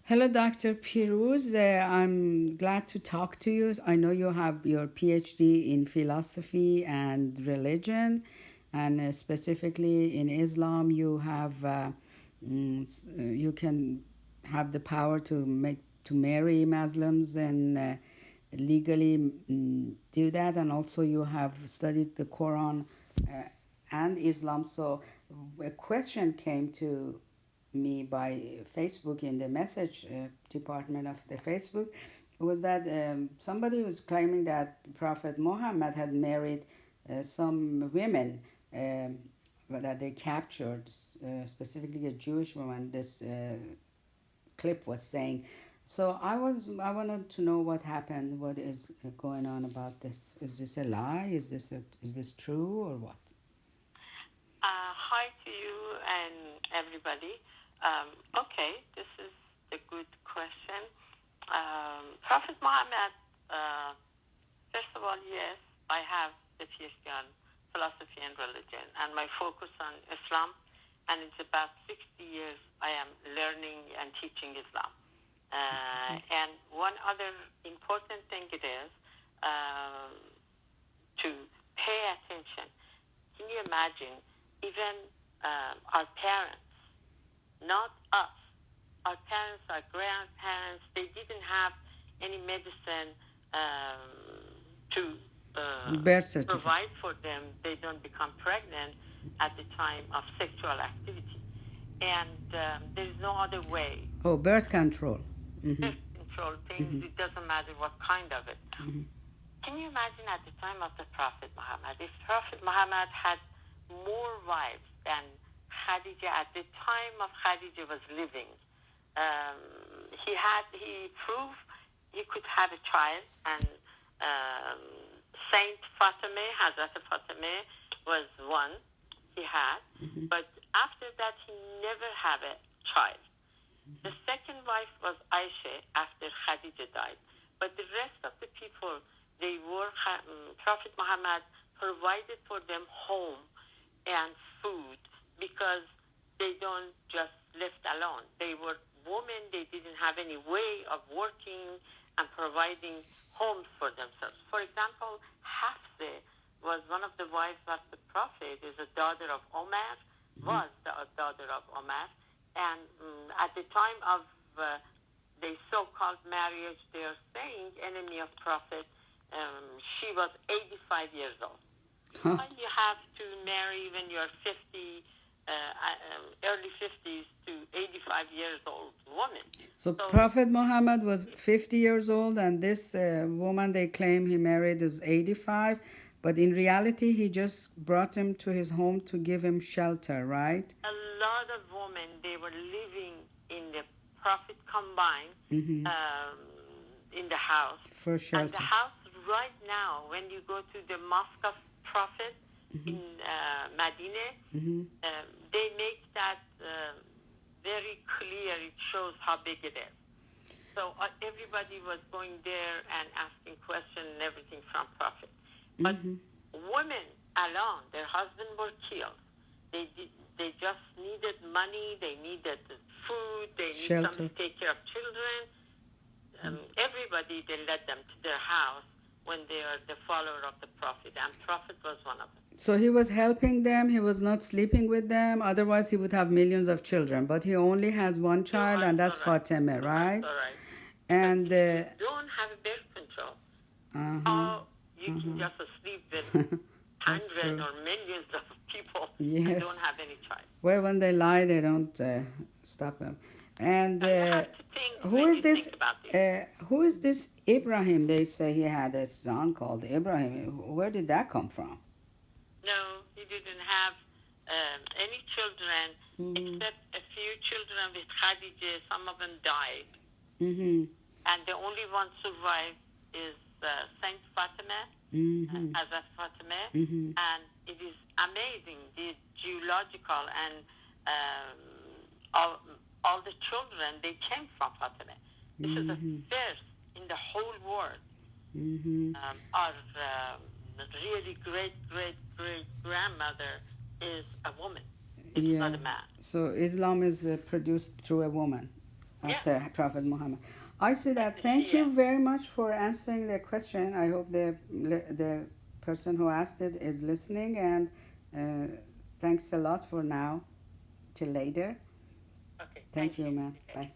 Hello, Dr. Piruz. I'm glad to talk to you. I know you have your PhD in philosophy and religion, and specifically in Islam, you can have the power to marry Muslims and legally do that, and also you have studied the Quran uh, and Islam. So a question came to me by Facebook in the message department of the Facebook was that somebody was claiming that Prophet Muhammad had married some women um, that they captured, specifically a Jewish woman. This clip was saying. So I wanted to know what happened. What is going on about this? Is this a lie? Is this true or what? Hi to you and everybody. Okay, this is a good question. Prophet Muhammad, uh, first of all, yes, I have the PhD on philosophy and religion, and my focus on Islam, and it's about 60 years I am learning and teaching Islam. And one other important thing it is um, to pay attention. Can you imagine, even our parents, not us, our parents, our grandparents, they didn't have any medicine to Birth certificate. provide for them. They don't become pregnant at the time of sexual activity. And there is no other way. Oh, birth control. Mm-hmm. Birth control things, Mm-hmm. it doesn't matter what kind of it. Mm-hmm. Can you imagine at the time of the Prophet Muhammad, if Prophet Muhammad had more wives than Khadija at the time of Khadija was living? Um, he proved he could have a child, and um, Saint Fatima, Hazrat Fatima, was one he had, Mm-hmm. but after that he never had a child. The second wife was Aisha after Khadija died. But the rest of the people, they were, Prophet Muhammad provided for them home and food because they don't just left alone. They were women, they didn't have any way of working and providing homes for themselves. For example, Hafsa was one of the wives of the Prophet, is a daughter of Omar, was the daughter of Omar. And at the time of the so-called marriage, they are saying enemy of Prophet, she was 85 years old. Huh. Why you have to marry when you're 50, early 50s to 85 years old woman? So So Prophet Muhammad was 50 years old, and this woman they claim he married is 85. But in reality, he just brought him to his home to give him shelter, right? a lot of women, they were living in the Prophet combined Mm-hmm. um, in the house. For And the shelter. house right now, when you go to the Mosque of Prophet Mm-hmm. in Medina, Mm-hmm. they make that very clear. It shows how big it is. So everybody was going there and asking questions and everything from Prophet. But Mm-hmm. women alone, their husbands were killed. They did, they just needed money. They needed food. They need somebody Shelter. to take care of children. Everybody, they led them to their house when they are the follower of the Prophet, and Prophet was one of them. So he was helping them. He was not sleeping with them. Otherwise, he would have millions of children. But he only has one You child, are and so that's right. Fatima, You are right? so right. Because And if you don't have a birth control, uh-huh, how you can just sleep with that's hundreds true. or millions of people and don't Yes. have any child. Well, when they lie, they don't stop them. And Now you have to think who when is you this? think about this. Who is this Ibrahim? They say he had a son called Ibrahim. Where did that come from? No, he didn't have any children Mm-hmm. except a few children with Khadija. Some of them died. Mm-hmm. And the only one survived is Saint Fatima, Mm-hmm. Hazrat Fatima. Mm-hmm. And it is amazing, the geological and um, all, all the children, they came from Fatima. This is the Mm-hmm. first in the whole world. Mm-hmm. Our really great, great, great grandmother is a woman. It's not Yeah. a man. So Islam is produced through a woman. Yeah. after Prophet Muhammad. I see Like that. the Thank Shia. you very much for answering the question. I hope the person who asked it is listening, and thanks a lot for now. Till later. Okay. Thank Thank you, you. man. Okay. Bye.